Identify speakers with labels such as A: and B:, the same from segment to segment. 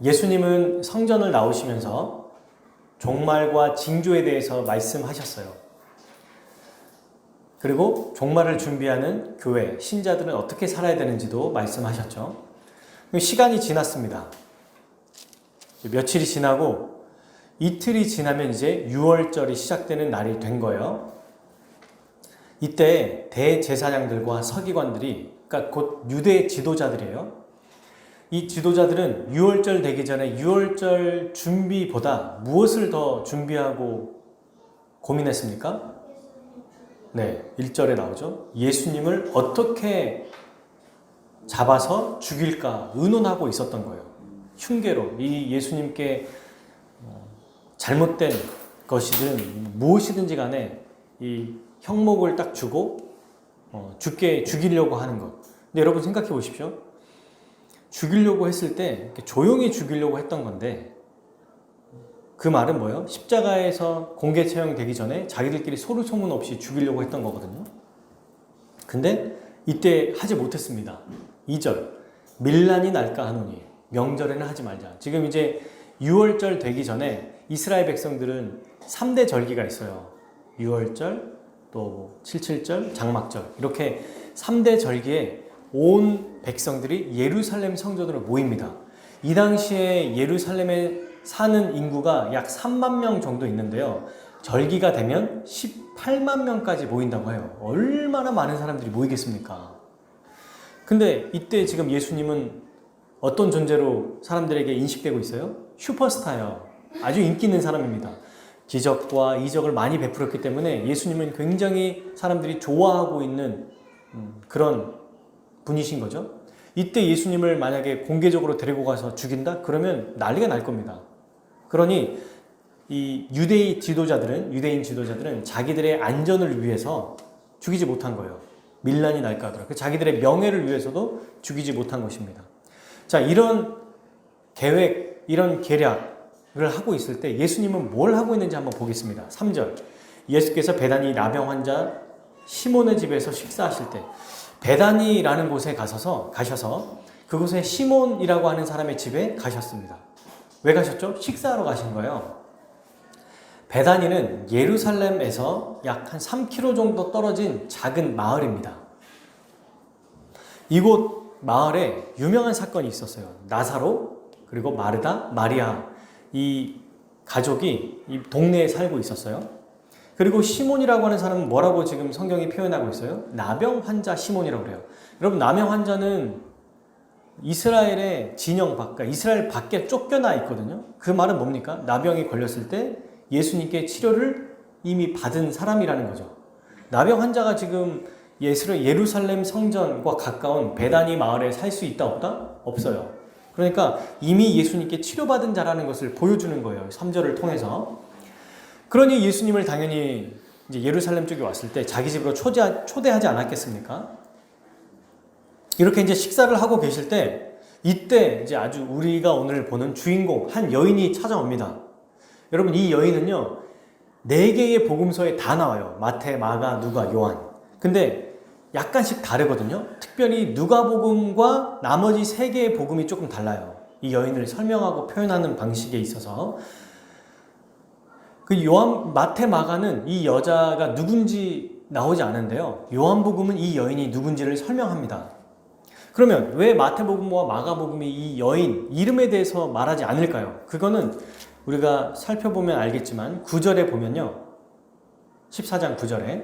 A: 예수님은 성전을 나오시면서 종말과 징조에 대해서 말씀하셨어요. 그리고 종말을 준비하는 교회, 신자들은 어떻게 살아야 되는지도 말씀하셨죠. 시간이 지났습니다. 며칠이 지나고 이틀이 지나면 이제 유월절이 시작되는 날이 된 거예요. 이때 대제사장들과 서기관들이, 그러니까 곧 유대 지도자들이에요. 이 지도자들은 유월절 되기 전에 유월절 준비보다 무엇을 더 준비하고 고민했습니까? 네, 1절에 나오죠. 예수님을 어떻게 잡아서 죽일까 의논하고 있었던 거예요. 흉계로 이 예수님께 잘못된 것이든 무엇이든지 간에 이 형목을 딱 주고 죽이려고 하는 것. 근데 여러분 생각해 보십시오. 죽이려고 했을 때 조용히 죽이려고 했던 건데 그 말은 뭐예요? 십자가에서 공개 처형되기 전에 자기들끼리 서로 소문 없이 죽이려고 했던 거거든요. 근데 이때 하지 못했습니다. 2절 밀란이 날까 하노니 명절에는 하지 말자. 지금 이제 6월절 되기 전에 이스라엘 백성들은 3대 절기가 있어요. 6월절, 또 77절, 장막절 이렇게 3대 절기에 온 백성들이 예루살렘 성전으로 모입니다. 이 당시에 예루살렘에 사는 인구가 약 3만 명 정도 있는데요. 절기가 되면 18만 명까지 모인다고 해요. 얼마나 많은 사람들이 모이겠습니까? 근데 이때 지금 예수님은 어떤 존재로 사람들에게 인식되고 있어요? 슈퍼스타예요. 아주 인기 있는 사람입니다. 기적과 이적을 많이 베풀었기 때문에 예수님은 굉장히 사람들이 좋아하고 있는 그런 분이신 거죠. 이때 예수님을 만약에 공개적으로 데리고 가서 죽인다? 그러면 난리가 날 겁니다. 그러니 이 유대인 지도자들은 자기들의 안전을 위해서 죽이지 못한 거예요. 밀란이 날까 하더라고요. 자기들의 명예를 위해서도 죽이지 못한 것입니다. 자, 이런 계획, 이런 계략을 하고 있을 때 예수님은 뭘 하고 있는지 한번 보겠습니다. 3절 예수께서 베다니 나병 환자 시몬의 집에서 식사하실 때 베다니라는 곳에 가셔서 그곳에 시몬이라고 하는 사람의 집에 가셨습니다. 왜 가셨죠? 식사하러 가신 거예요. 베다니는 예루살렘에서 약 한 3km 정도 떨어진 작은 마을입니다. 이곳 마을에 유명한 사건이 있었어요. 나사로 그리고 마르다, 마리아 이 가족이 이 동네에 살고 있었어요. 그리고 시몬이라고 하는 사람은 뭐라고 지금 성경이 표현하고 있어요? 나병 환자 시몬이라고 그래요. 여러분, 나병 환자는 이스라엘의 진영 밖, 그러니까 이스라엘 밖에 쫓겨나 있거든요. 그 말은 뭡니까? 나병이 걸렸을 때 예수님께 치료를 이미 받은 사람이라는 거죠. 나병 환자가 지금 예루살렘 성전과 가까운 베다니 마을에 살 수 있다 없다? 없어요. 그러니까 이미 예수님께 치료받은 자라는 것을 보여주는 거예요. 3절을 통해서. 그러니 예수님을 당연히 이제 예루살렘 쪽에 왔을 때 자기 집으로 초대하지 않았겠습니까? 이렇게 이제 식사를 하고 계실 때 이때 이제 아주 우리가 오늘 보는 주인공 한 여인이 찾아옵니다. 여러분, 이 여인은요 4개의 복음서에 다 나와요. 마태, 마가, 누가, 요한. 근데 약간씩 다르거든요. 특별히 누가복음과 나머지 3개의 복음이 조금 달라요. 이 여인을 설명하고 표현하는 방식에 있어서. 그 요한, 마태, 마가는 이 여자가 누군지 나오지 않은데요. 요한복음은 이 여인이 누군지를 설명합니다. 그러면 왜 마태복음과 마가복음이 이 여인 이름에 대해서 말하지 않을까요? 그거는 우리가 살펴보면 알겠지만 9절에 보면요. 14장 9절에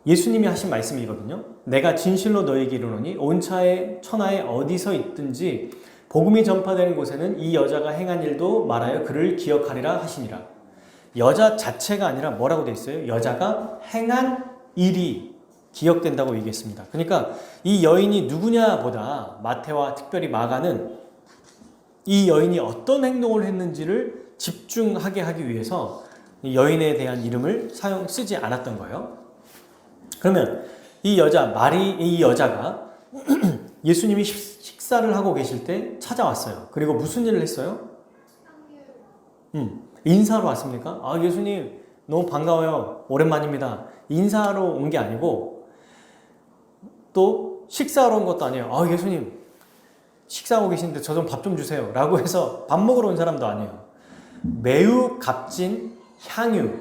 A: 예수님이 하신 말씀이거든요. 내가 진실로 너에게 이르노니 온 천하에 어디서 있든지 복음이 전파되는 곳에는 이 여자가 행한 일도 말하여 그를 기억하리라 하시니라. 여자 자체가 아니라 뭐라고 되어 있어요? 여자가 행한 일이 기억된다고 얘기했습니다. 그러니까 이 여인이 누구냐 보다 마태와 특별히 마가는 이 여인이 어떤 행동을 했는지를 집중하게 하기 위해서 이 여인에 대한 이름을 쓰지 않았던 거예요. 그러면 이 여자가 예수님이 식사를 하고 계실 때 찾아왔어요. 그리고 무슨 일을 했어요? 인사하러 왔습니까? 아, 예수님 너무 반가워요. 오랜만입니다. 인사하러 온 게 아니고 또 식사하러 온 것도 아니에요. 아, 예수님 식사하고 계신데 저 좀 밥 좀 주세요 라고 해서 밥 먹으러 온 사람도 아니에요. 매우 값진 향유,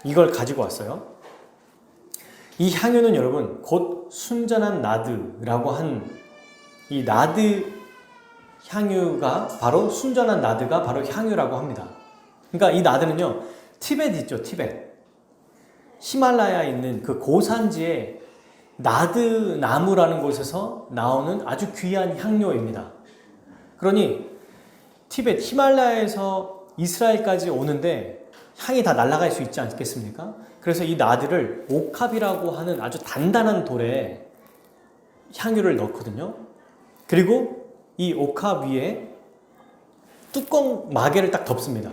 A: 이걸 가지고 왔어요. 이 향유는 여러분 곧 순전한 나드라고 한 이 나드 향유가 바로 순전한 나드가 바로 향유라고 합니다. 그러니까 이 나드는요, 티벳 있죠, 티벳. 히말라야에 있는 그 고산지에 나드 나무라는 곳에서 나오는 아주 귀한 향료입니다. 그러니 티벳, 히말라야에서 이스라엘까지 오는데 향이 다 날아갈 수 있지 않겠습니까? 그래서 이 나드를 옥합이라고 하는 아주 단단한 돌에 향유를 넣거든요. 그리고 이 옥합 위에 뚜껑 마개를 딱 덮습니다.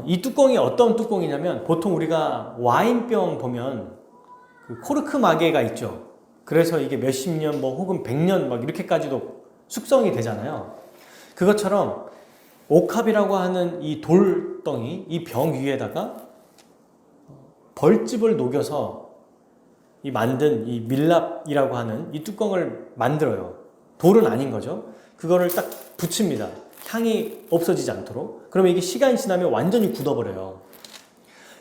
A: 이 뚜껑이 어떤 뚜껑이냐면 보통 우리가 와인병 보면 그 코르크 마개가 있죠. 그래서 이게 몇십 년 뭐 혹은 100년 막 이렇게까지도 숙성이 되잖아요. 그것처럼 옥합이라고 하는 이 돌덩이, 이 병 위에다가 벌집을 녹여서 이 만든 이 밀랍이라고 하는 이 뚜껑을 만들어요. 돌은 아닌 거죠. 그거를 딱 붙입니다. 향이 없어지지 않도록. 그러면 이게 시간이 지나면 완전히 굳어버려요.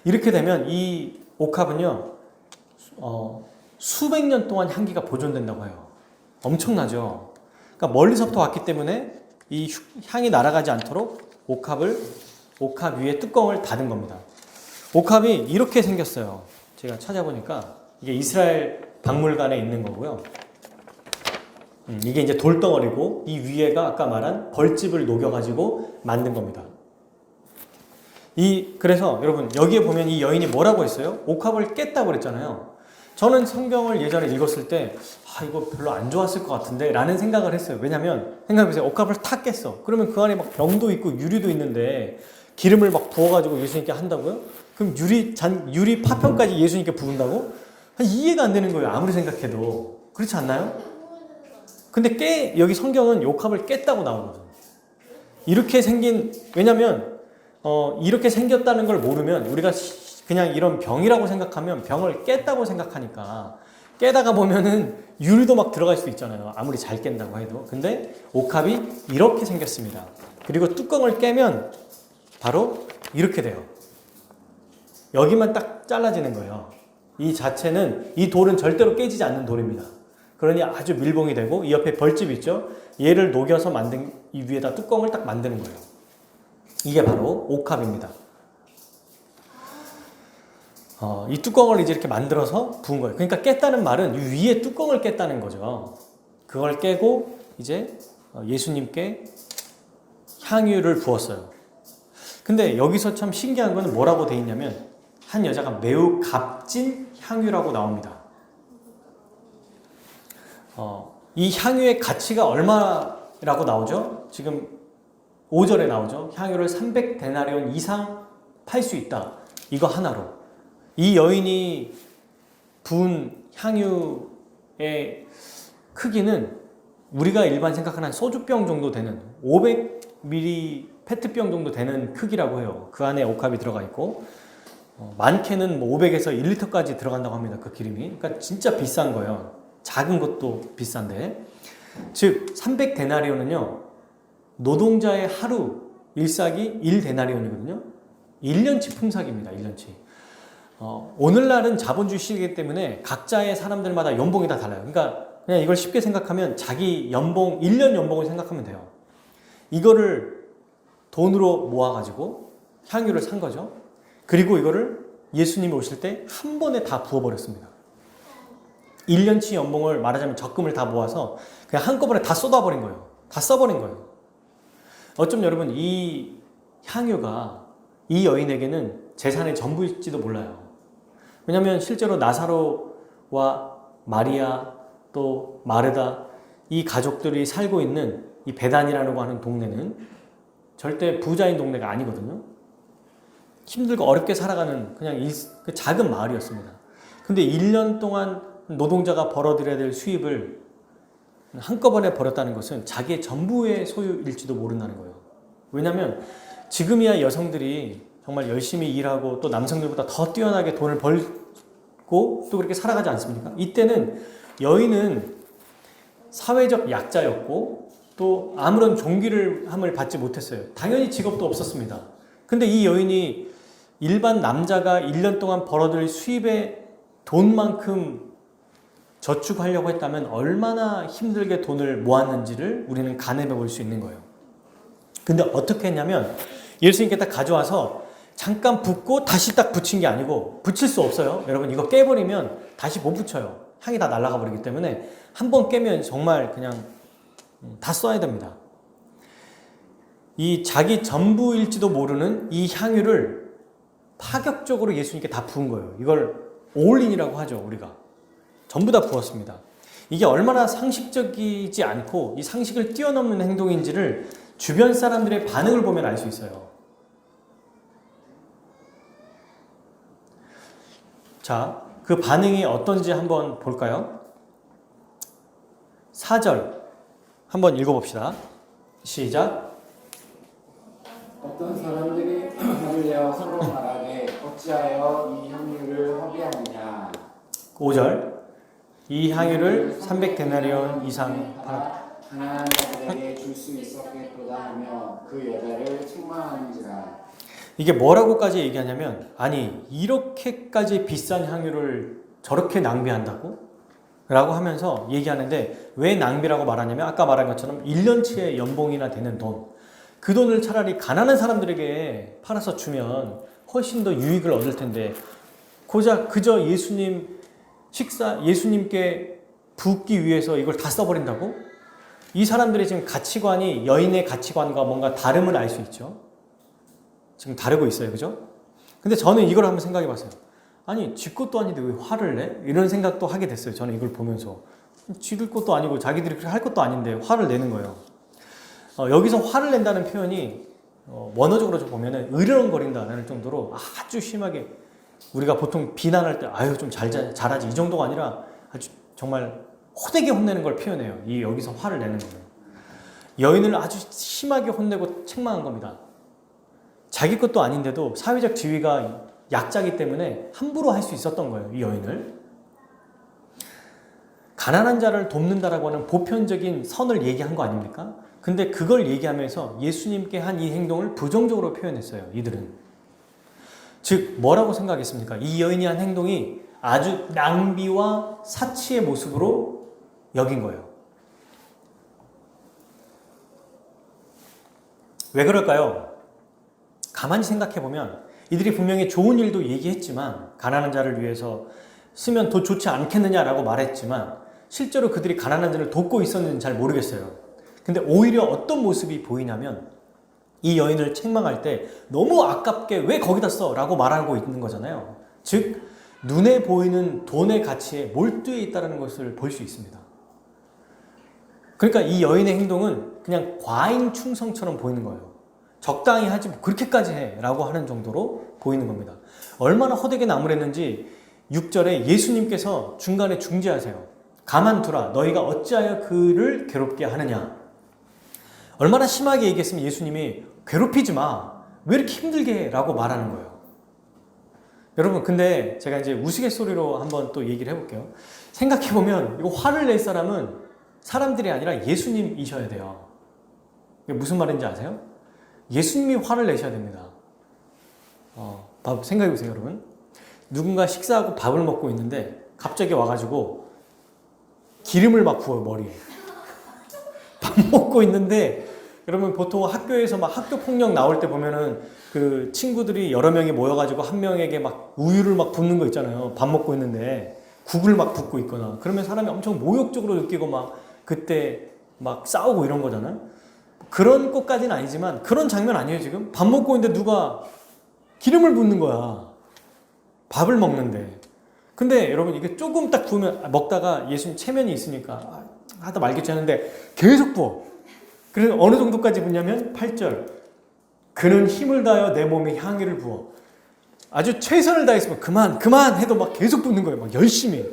A: 이렇게 되면 이 옥합은요, 수백 년 동안 향기가 보존된다고 해요. 엄청나죠. 그러니까 멀리서부터 왔기 때문에 이 향이 날아가지 않도록 옥합 위에 뚜껑을 닫은 겁니다. 옥합이 이렇게 생겼어요. 제가 찾아보니까 이게 이스라엘 박물관에 있는 거고요. 이게 이제 돌덩어리고 이 위에가 아까 말한 벌집을 녹여가지고 만든 겁니다. 그래서 여러분 여기에 보면 이 여인이 뭐라고 했어요? 옥합을 깼다고 그랬잖아요. 저는 성경을 예전에 읽었을 때 이거 별로 안 좋았을 것 같은데 라는 생각을 했어요. 왜냐면 생각해보세요. 옥합을 탁 깼어. 그러면 그 안에 막 병도 있고 유리도 있는데 기름을 막 부어가지고 예수님께 한다고요? 그럼 유리 파편까지 예수님께 부은다고? 이해가 안 되는 거예요. 아무리 생각해도. 그렇지 않나요? 근데 여기 성경은 옥합을 깼다고 나오거든요. 왜냐면 이렇게 생겼다는 걸 모르면 우리가 그냥 이런 병이라고 생각하면 병을 깼다고 생각하니까 깨다가 보면은 유리도 막 들어갈 수 있잖아요. 아무리 잘 깬다고 해도. 근데 옥합이 이렇게 생겼습니다. 그리고 뚜껑을 깨면 바로 이렇게 돼요. 여기만 딱 잘라지는 거예요. 이 돌은 절대로 깨지지 않는 돌입니다. 그러니 아주 밀봉이 되고 이 옆에 벌집 있죠? 얘를 녹여서 만든 이 위에다 뚜껑을 딱 만드는 거예요. 이게 바로 옥합입니다. 이 뚜껑을 이제 이렇게 만들어서 부은 거예요. 그러니까 깼다는 말은 이 위에 뚜껑을 깼다는 거죠. 그걸 깨고 이제 예수님께 향유를 부었어요. 근데 여기서 참 신기한 거는 뭐라고 돼 있냐면 한 여자가 매우 값진 향유라고 나옵니다. 이 향유의 가치가 얼마라고 나오죠? 지금 5절에 나오죠. 향유를 300데나리온 이상 팔 수 있다. 이거 하나로. 이 여인이 부은 향유의 크기는 우리가 일반 생각하는 소주병 정도 되는 500ml 페트병 정도 되는 크기라고 해요. 그 안에 옥합이 들어가 있고 많게는 500에서 1리터까지 들어간다고 합니다. 그 기름이. 그러니까 진짜 비싼 거예요. 작은 것도 비싼데. 즉 300데나리온은요. 노동자의 하루 일삭이 1데나리온이거든요. 1년치 품삯입니다. 1년치. 오늘날은 자본주의 시대이기 때문에 각자의 사람들마다 연봉이 다 달라요. 그러니까 그냥 이걸 쉽게 생각하면 자기 연봉, 1년 연봉을 생각하면 돼요. 이거를 돈으로 모아가지고 향유를 산 거죠. 그리고 이거를 예수님이 오실 때 한 번에 다 부어버렸습니다. 1년치 연봉을 말하자면 적금을 다 모아서 그냥 한꺼번에 다 쏟아버린 거예요. 다 써버린 거예요. 어쩜 여러분 이 향유가 이 여인에게는 재산의 전부일지도 몰라요. 왜냐하면 실제로 나사로와 마리아 또 마르다 이 가족들이 살고 있는 이 베단이라고 하는 동네는 절대 부자인 동네가 아니거든요. 힘들고 어렵게 살아가는 그냥 그 작은 마을이었습니다. 근데 1년 동안 노동자가 벌어들여야 될 수입을 한꺼번에 벌었다는 것은 자기의 전부의 소유일지도 모른다는 거예요. 왜냐하면 지금이야 여성들이 정말 열심히 일하고 또 남성들보다 더 뛰어나게 돈을 벌고 또 그렇게 살아가지 않습니까? 이때는 여인은 사회적 약자였고 또 아무런 존귀함을 받지 못했어요. 당연히 직업도 없었습니다. 근데 이 여인이 일반 남자가 1년 동안 벌어들일 수입의 돈만큼 저축하려고 했다면 얼마나 힘들게 돈을 모았는지를 우리는 가늠해 볼 수 있는 거예요. 근데 어떻게 했냐면 예수님께 딱 가져와서 잠깐 붓고 다시 딱 붙인 게 아니고, 붙일 수 없어요. 여러분, 이거 깨버리면 다시 못 붙여요. 향이 다 날아가 버리기 때문에 한 번 깨면 정말 그냥 다 써야 됩니다. 이 자기 전부일지도 모르는 이 향유를 파격적으로 예수님께 다 부은 거예요. 이걸 올인이라고 하죠, 우리가. 전부 다 부었습니다. 이게 얼마나 상식적이지 않고 이 상식을 뛰어넘는 행동인지를 주변 사람들의 반응을 보면 알 수 있어요. 자, 그 반응이 어떤지 한번 볼까요? 4절 한번 읽어봅시다. 시작.
B: 어떤 사람들이 화를 내어 서로 말하되 어찌하여 이 향유를 허비하느냐.
A: 5절. 이 향유를 300데나리온 이상 팔았다.
B: 가난한 자들에게 줄 수 있었겠도다 하며 그 여자를 책망하는지라. 이게
A: 뭐라고까지 얘기하냐면, 아니 이렇게까지 비싼 향유를 저렇게 낭비한다고? 라고 하면서 얘기하는데, 왜 낭비라고 말하냐면 아까 말한 것처럼 1년치의 연봉이나 되는 돈, 그 돈을 차라리 가난한 사람들에게 팔아서 주면 훨씬 더 유익을 얻을 텐데, 고작 그저 예수님께 붓기 위해서 이걸 다 써버린다고? 이 사람들의 지금 가치관이 여인의 가치관과 뭔가 다름을 알 수 있죠. 지금 다르고 있어요. 그죠? 근데 저는 이걸 한번 생각해 봤어요. 아니, 지 것도 아닌데 왜 화를 내? 이런 생각도 하게 됐어요. 저는 이걸 보면서. 지들 것도 아니고 자기들이 그렇게 할 것도 아닌데 화를 내는 거예요. 여기서 화를 낸다는 표현이 원어적으로 좀 보면은 으르렁거린다는 정도로 아주 심하게, 우리가 보통 비난할 때 아유 좀 잘하지 이 정도가 아니라 아주 정말 호되게 혼내는 걸 표현해요. 이 여기서 화를 내는 거예요. 여인을 아주 심하게 혼내고 책망한 겁니다. 자기 것도 아닌데도 사회적 지위가 약자기 때문에 함부로 할 수 있었던 거예요. 이 여인을. 가난한 자를 돕는다라고 하는 보편적인 선을 얘기한 거 아닙니까? 근데 그걸 얘기하면서 예수님께 한 이 행동을 부정적으로 표현했어요. 이들은. 즉 뭐라고 생각했습니까? 이 여인이 한 행동이 아주 낭비와 사치의 모습으로 여긴 거예요. 왜 그럴까요? 가만히 생각해보면 이들이 분명히 좋은 일도 얘기했지만, 가난한 자를 위해서 쓰면 더 좋지 않겠느냐라고 말했지만 실제로 그들이 가난한 자를 돕고 있었는지는 잘 모르겠어요. 근데 오히려 어떤 모습이 보이냐면, 이 여인을 책망할 때 너무 아깝게 왜 거기다 써? 라고 말하고 있는 거잖아요. 즉 눈에 보이는 돈의 가치에 몰두해 있다는 것을 볼 수 있습니다. 그러니까 이 여인의 행동은 그냥 과잉 충성처럼 보이는 거예요. 적당히 하지 뭐 그렇게까지 해 라고 하는 정도로 보이는 겁니다. 얼마나 헛되게 나무랬는지 6절에 예수님께서 중간에 중지하세요. 가만두라, 너희가 어찌하여 그를 괴롭게 하느냐. 얼마나 심하게 얘기했으면 예수님이 괴롭히지 마, 왜 이렇게 힘들게 해? 라고 말하는 거예요. 여러분, 근데 제가 이제 우스갯소리로 한번 또 얘기를 해볼게요. 생각해보면 이거 화를 낼 사람은 사람들이 아니라 예수님이셔야 돼요. 이게 무슨 말인지 아세요? 예수님이 화를 내셔야 됩니다. 생각해보세요, 여러분. 누군가 식사하고 밥을 먹고 있는데 갑자기 와가지고 기름을 막 부어요, 머리에. 밥 먹고 있는데, 여러분 보통 학교에서 막 학교 폭력 나올 때 보면은 그 친구들이 여러 명이 모여가지고 한 명에게 막 우유를 막 붓는 거 있잖아요. 밥 먹고 있는데 국을 막 붓고 있거나 그러면 사람이 엄청 모욕적으로 느끼고 막 그때 막 싸우고 이런 거잖아요. 그런 것까지는 아니지만 그런 장면 아니에요. 지금 밥 먹고 있는데 누가 기름을 붓는 거야. 밥을 먹는데. 근데 여러분 이게 조금 딱 부으면, 먹다가 예수님 체면이 있으니까 하다 말겠지 하는데 계속 부어. 그래서 어느 정도까지 붓냐면 8절, 그는 힘을 다하여 내 몸에 향유를 부어. 아주 최선을 다했으면 그만 해도 막 계속 붓는 거예요. 막 열심히.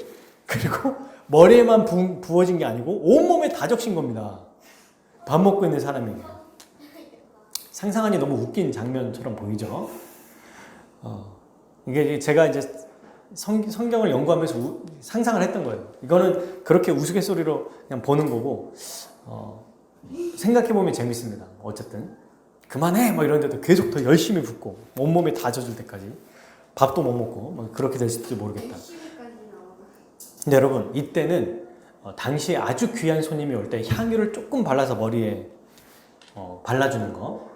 A: 그리고 머리에만 부어진 게 아니고 온몸에 다 적신 겁니다. 밥 먹고 있는 사람에게. 상상하니 너무 웃긴 장면처럼 보이죠. 이게 제가 이제 성경을 연구하면서 상상을 했던 거예요. 이거는 그렇게 우스갯소리로 그냥 보는 거고, 생각해보면 재밌습니다. 어쨌든 그만해 뭐 이런데도 계속 더 열심히 붓고 온몸이 다 젖을 때까지 밥도 못 먹고 뭐 그렇게 될지 모르겠다. 근데 여러분 이때는 당시에 아주 귀한 손님이 올 때 향유를 조금 발라서 머리에 발라주는 거,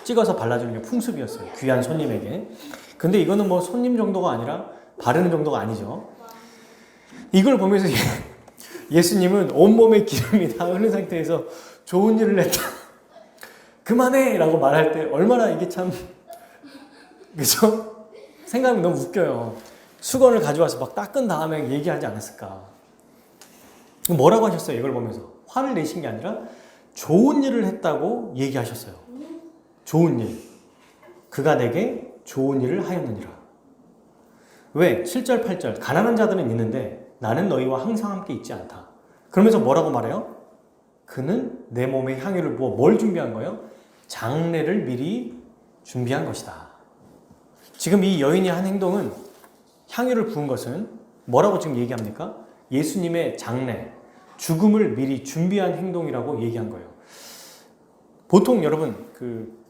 A: 찍어서 발라주는 게 풍습이었어요. 귀한 손님에게. 근데 이거는 뭐 손님 정도가 아니라 바르는 정도가 아니죠. 이걸 보면서 예수님은 온몸에 기름이 다 흐른 상태에서 좋은 일을 했다. 그만해! 라고 말할 때 얼마나 이게 참, 그죠? 생각이 너무 웃겨요. 수건을 가져와서 막 닦은 다음에 얘기하지 않았을까. 뭐라고 하셨어요? 이걸 보면서. 화를 내신 게 아니라 좋은 일을 했다고 얘기하셨어요. 좋은 일. 그가 내게 좋은 일을 하였느니라. 왜? 7절, 8절. 가난한 자들은 있는데 나는 너희와 항상 함께 있지 않다. 그러면서 뭐라고 말해요? 그는 내 몸에 향유를 부어 뭘 준비한 거예요? 장례를 미리 준비한 것이다. 지금 이 여인이 한 행동은 향유를 부은 것은 뭐라고 지금 얘기합니까? 예수님의 장례, 죽음을 미리 준비한 행동이라고 얘기한 거예요. 보통 여러분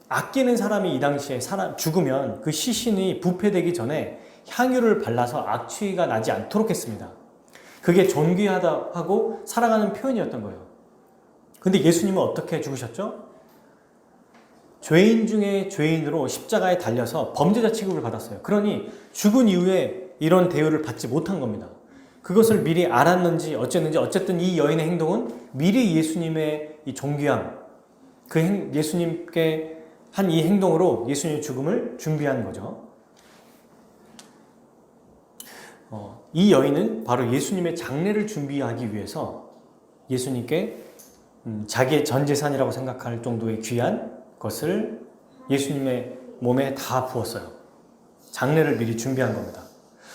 A: 아끼는 사람이 이 당시에 죽으면 그 시신이 부패되기 전에 향유를 발라서 악취가 나지 않도록 했습니다. 그게 존귀하다 하고 살아가는 표현이었던 거예요. 근데 예수님은 어떻게 죽으셨죠? 죄인 중에 죄인으로 십자가에 달려서 범죄자 취급을 받았어요. 그러니 죽은 이후에 이런 대우를 받지 못한 겁니다. 그것을 미리 알았는지 어쨌는지 어쨌든 이 여인의 행동은 미리 예수님의 이 존귀함, 예수님께 한 이 행동으로 예수님의 죽음을 준비한 거죠. 이 여인은 바로 예수님의 장례를 준비하기 위해서 예수님께 자기의 전 재산이라고 생각할 정도의 귀한 것을 예수님의 몸에 다 부었어요. 장례를 미리 준비한 겁니다.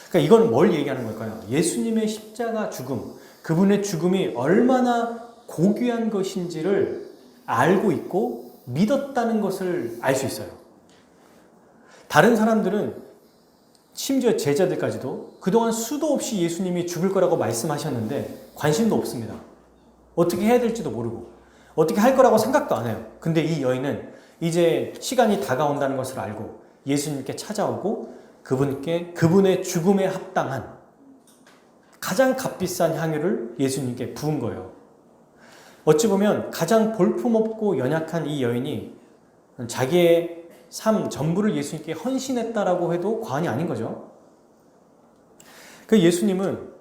A: 그러니까 이건 뭘 얘기하는 걸까요? 예수님의 십자가 죽음, 그분의 죽음이 얼마나 고귀한 것인지를 알고 있고 믿었다는 것을 알 수 있어요. 다른 사람들은 심지어 제자들까지도 그동안 수도 없이 예수님이 죽을 거라고 말씀하셨는데 관심도 없습니다. 어떻게 해야 될지도 모르고 어떻게 할 거라고 생각도 안 해요. 근데 이 여인은 이제 시간이 다가온다는 것을 알고 예수님께 찾아오고 그분의 죽음에 합당한 가장 값비싼 향유를 예수님께 부은 거예요. 어찌 보면 가장 볼품없고 연약한 이 여인이 자기의 삶 전부를 예수님께 헌신했다라고 해도 과언이 아닌 거죠. 그 예수님은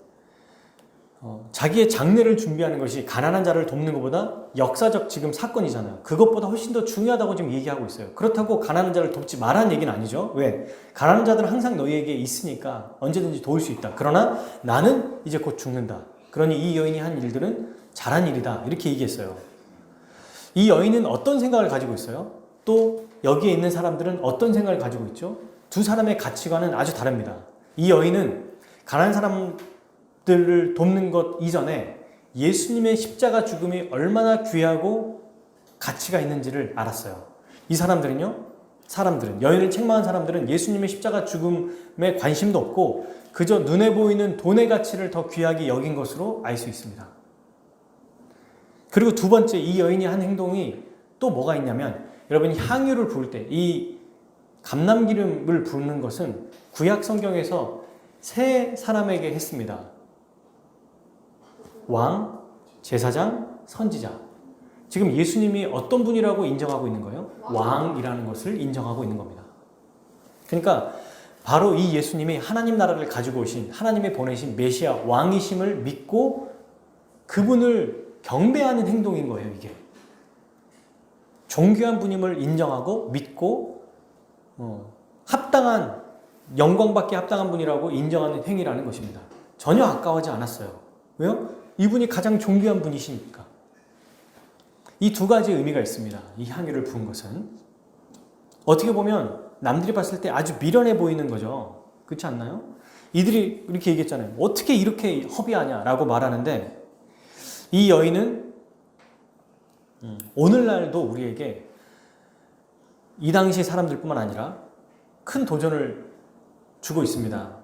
A: 자기의 장례를 준비하는 것이 가난한 자를 돕는 것보다 역사적 지금 사건이잖아요. 그것보다 훨씬 더 중요하다고 지금 얘기하고 있어요. 그렇다고 가난한 자를 돕지 말라는 얘기는 아니죠. 왜? 가난한 자들은 항상 너희에게 있으니까 언제든지 도울 수 있다. 그러나 나는 이제 곧 죽는다. 그러니 이 여인이 한 일들은 잘한 일이다. 이렇게 얘기했어요. 이 여인은 어떤 생각을 가지고 있어요? 또 여기에 있는 사람들은 어떤 생각을 가지고 있죠? 두 사람의 가치관은 아주 다릅니다. 이 여인은 가난한 사람들을 돕는 것 이전에 예수님의 십자가 죽음이 얼마나 귀하고 가치가 있는지를 알았어요. 이 여인을 책망한 사람들은 예수님의 십자가 죽음에 관심도 없고 그저 눈에 보이는 돈의 가치를 더 귀하게 여긴 것으로 알 수 있습니다. 그리고 두 번째, 이 여인이 한 행동이 또 뭐가 있냐면 여러분이 향유를 부을 때 이 감람기름을 부는 것은 구약 성경에서 세 사람에게 했습니다. 왕, 제사장, 선지자. 지금 예수님이 어떤 분이라고 인정하고 있는 거예요? 왕이라는 것을 인정하고 있는 겁니다. 그러니까 바로 이 예수님이 하나님 나라를 가지고 오신 하나님의 보내신 메시아 왕이심을 믿고 그분을 경배하는 행동인 거예요. 이게 존귀한 분임을 인정하고 믿고 합당한 영광받기 합당한 분이라고 인정하는 행위라는 것입니다. 전혀 아까워하지 않았어요. 왜요? 이분이 가장 존귀한 분이시니까. 이 두 가지 의미가 있습니다. 이 향유를 부은 것은 어떻게 보면 남들이 봤을 때 아주 미련해 보이는 거죠. 그렇지 않나요? 이들이 이렇게 얘기했잖아요. 어떻게 이렇게 허비하냐라고 말하는데 이 여인은 오늘날도 우리에게 이 당시 사람들뿐만 아니라 큰 도전을 주고 있습니다.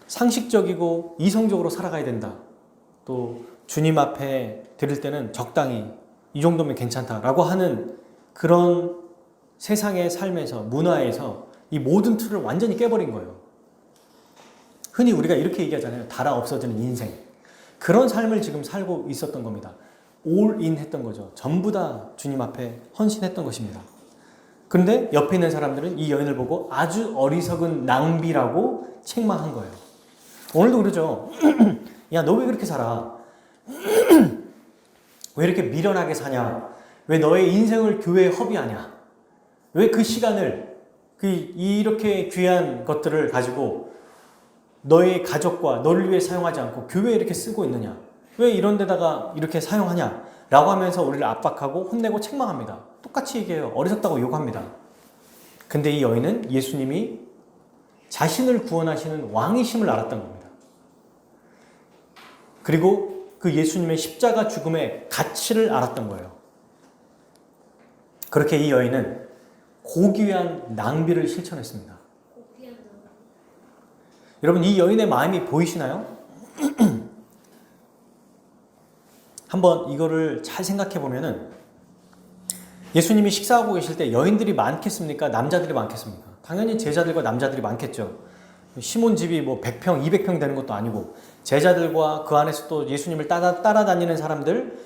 A: 상식적이고 이성적으로 살아가야 된다. 또 주님 앞에 드릴 때는 적당히 이 정도면 괜찮다라고 하는 그런 세상의 삶에서, 문화에서 이 모든 틀을 완전히 깨버린 거예요. 흔히 우리가 이렇게 얘기하잖아요. 달아 없어지는 인생. 그런 삶을 지금 살고 있었던 겁니다. 올인 했던 거죠. 전부 다 주님 앞에 헌신했던 것입니다. 그런데 옆에 있는 사람들은 이 여인을 보고 아주 어리석은 낭비라고 책망한 거예요. 오늘도 그러죠. 야, 너 왜 그렇게 살아? 왜 이렇게 미련하게 사냐? 왜 너의 인생을 교회에 허비하냐? 왜 그 시간을, 이렇게 귀한 것들을 가지고 너의 가족과 너를 위해 사용하지 않고 교회에 이렇게 쓰고 있느냐? 왜 이런 데다가 이렇게 사용하냐? 라고 하면서 우리를 압박하고 혼내고 책망합니다. 똑같이 얘기해요. 어리석다고 욕합니다. 근데 이 여인은 예수님이 자신을 구원하시는 왕이심을 알았던 겁니다. 그리고 그 예수님의 십자가 죽음의 가치를 알았던 거예요. 그렇게 이 여인은 고귀한 낭비를 실천했습니다. 여러분, 이 여인의 마음이 보이시나요? 한번 이거를 잘 생각해 보면은 예수님이 식사하고 계실 때 여인들이 많겠습니까? 남자들이 많겠습니까? 당연히 제자들과 남자들이 많겠죠. 시몬 집이 뭐 100평, 200평 되는 것도 아니고 제자들과 그 안에서 또 예수님을 따라다니는 사람들,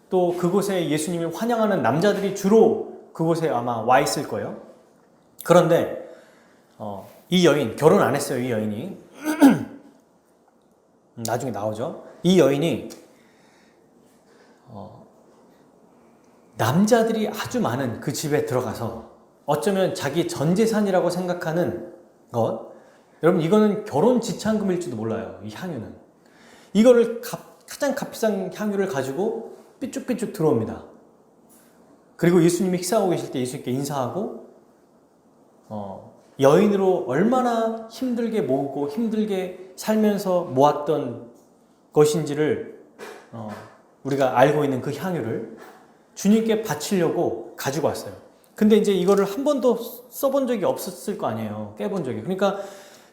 A: 또 그곳에 예수님을 환영하는 남자들이 주로 그곳에 아마 와 있을 거예요. 그런데 이 여인, 결혼 안 했어요. 이 여인이 나중에 나오죠. 이 여인이 남자들이 아주 많은 그 집에 들어가서 어쩌면 자기 전 재산이라고 생각하는 것, 여러분 이거는 결혼 지참금일지도 몰라요. 이 향유는 이거를 가장 값비싼 향유를 가지고 삐쭉삐쭉 들어옵니다. 그리고 예수님이 식사하고 계실 때 예수님께 인사하고 여인으로 얼마나 힘들게 모으고 힘들게 살면서 모았던 것인지를 우리가 알고 있는 그 향유를 주님께 바치려고 가지고 왔어요. 근데 이제 이거를 한 번도 써본 적이 없었을 거 아니에요. 깨본 적이. 그러니까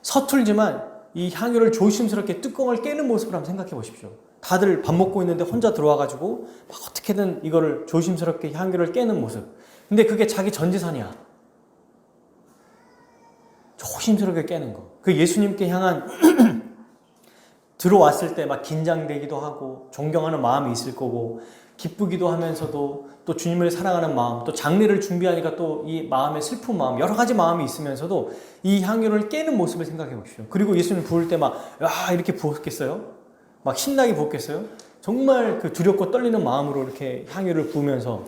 A: 서툴지만 이 향유를 조심스럽게 뚜껑을 깨는 모습을 한번 생각해 보십시오. 다들 밥 먹고 있는데 혼자 들어와가지고 막 어떻게든 이거를 조심스럽게 향유를 깨는 모습. 근데 그게 자기 전 재산이야. 조심스럽게 깨는 거. 그 예수님께 향한 들어왔을 때 막 긴장되기도 하고 존경하는 마음이 있을 거고 기쁘기도 하면서도 또 주님을 사랑하는 마음, 또 장례를 준비하니까 또 이 마음의 슬픈 마음, 여러 가지 마음이 있으면서도 이 향유를 깨는 모습을 생각해 보십시오. 그리고 예수님 부을 때 막 이렇게 부었겠어요? 막 신나게 부었겠어요? 정말 그 두렵고 떨리는 마음으로 이렇게 향유를 부으면서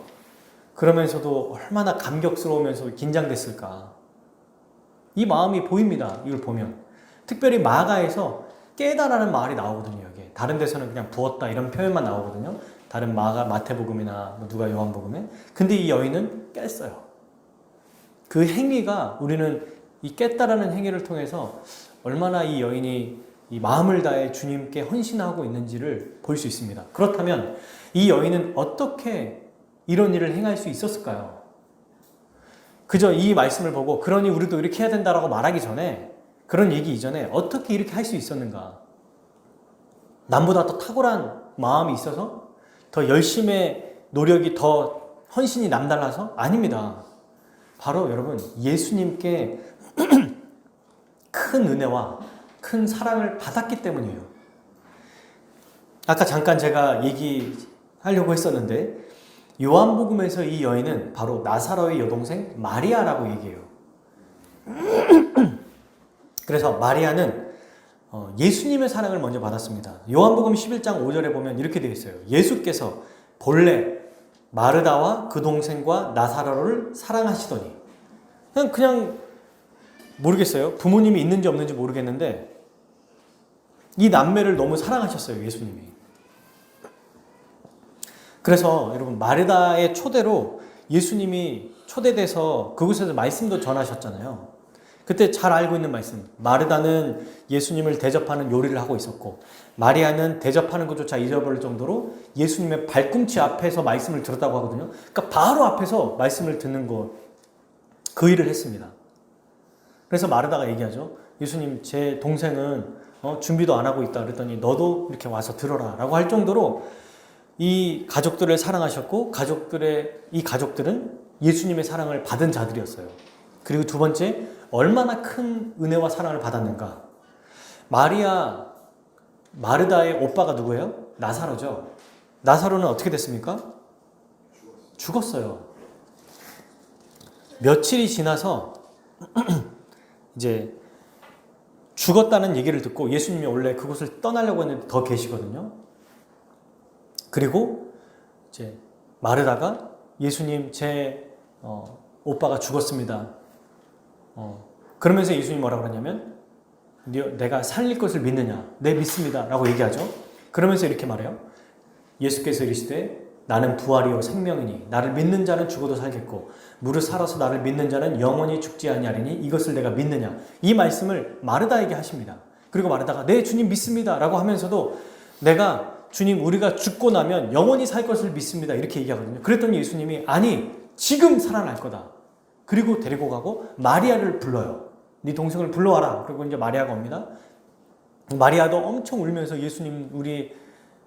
A: 그러면서도 얼마나 감격스러우면서 긴장됐을까. 이 마음이 보입니다. 이걸 보면. 특별히 마가에서 깨다라는 말이 나오거든요. 여기. 다른 데서는 그냥 부었다 이런 표현만 나오거든요. 다른 마태복음이나 누가 요한복음에. 근데 이 여인은 깼어요. 그 행위가 우리는 이 깼다라는 행위를 통해서 얼마나 이 여인이 이 마음을 다해 주님께 헌신하고 있는지를 볼 수 있습니다. 그렇다면 이 여인은 어떻게 이런 일을 행할 수 있었을까요? 그저 이 말씀을 보고 그러니 우리도 이렇게 해야 된다라고 말하기 전에, 그런 얘기 이전에 어떻게 이렇게 할 수 있었는가? 남보다 더 탁월한 마음이 있어서? 더 열심의 노력이 더 헌신이 남달라서? 아닙니다. 바로 여러분 예수님께 큰 은혜와 큰 사랑을 받았기 때문이에요. 아까 잠깐 제가 얘기하려고 했었는데 요한복음에서 이 여인은 바로 나사로의 여동생 마리아라고 얘기해요. 그래서 마리아는 예수님의 사랑을 먼저 받았습니다. 요한복음 11장 5절에 보면 이렇게 되어 있어요. 예수께서 본래 마르다와 그 동생과 나사로를 사랑하시더니, 그냥 모르겠어요. 부모님이 있는지 없는지 모르겠는데 이 남매를 너무 사랑하셨어요. 예수님이. 그래서 여러분 마르다의 초대로 예수님이 초대돼서 그곳에서 말씀도 전하셨잖아요. 그때 잘 알고 있는 말씀. 마르다는 예수님을 대접하는 요리를 하고 있었고 마리아는 대접하는 것조차 잊어버릴 정도로 예수님의 발꿈치 앞에서 말씀을 들었다고 하거든요. 그러니까 바로 앞에서 말씀을 듣는 것, 그 일을 했습니다. 그래서 마르다가 얘기하죠. 예수님, 제 동생은 준비도 안 하고 있다 그랬더니 너도 이렇게 와서 들어라 라고 할 정도로 이 가족들을 사랑하셨고 이 가족들은 예수님의 사랑을 받은 자들이었어요. 그리고 두 번째, 얼마나 큰 은혜와 사랑을 받았는가. 마르다의 오빠가 누구예요? 나사로죠. 나사로는 어떻게 됐습니까? 죽었어요. 며칠이 지나서 이제 죽었다는 얘기를 듣고 예수님이 원래 그곳을 떠나려고 했는데 더 계시거든요. 그리고 이제 마르다가 예수님 제 오빠가 죽었습니다. 그러면서 예수님이 뭐라고 그러냐면 내가 살릴 것을 믿느냐? 네, 믿습니다 라고 얘기하죠. 그러면서 이렇게 말해요. 예수께서 이르시되 나는 부활이요 생명이니 나를 믿는 자는 죽어도 살겠고 무릇 살아서 나를 믿는 자는 영원히 죽지 아니하리니 이것을 내가 믿느냐. 이 말씀을 마르다에게 하십니다. 그리고 마르다가 네 주님 믿습니다 라고 하면서도 내가 주님 우리가 죽고 나면 영원히 살 것을 믿습니다 이렇게 얘기하거든요. 그랬더니 예수님이 아니 지금 살아날 거다. 그리고 데리고 가고 마리아를 불러요. 네 동생을 불러와라. 그리고 이제 마리아가 옵니다. 마리아도 엄청 울면서 예수님 우리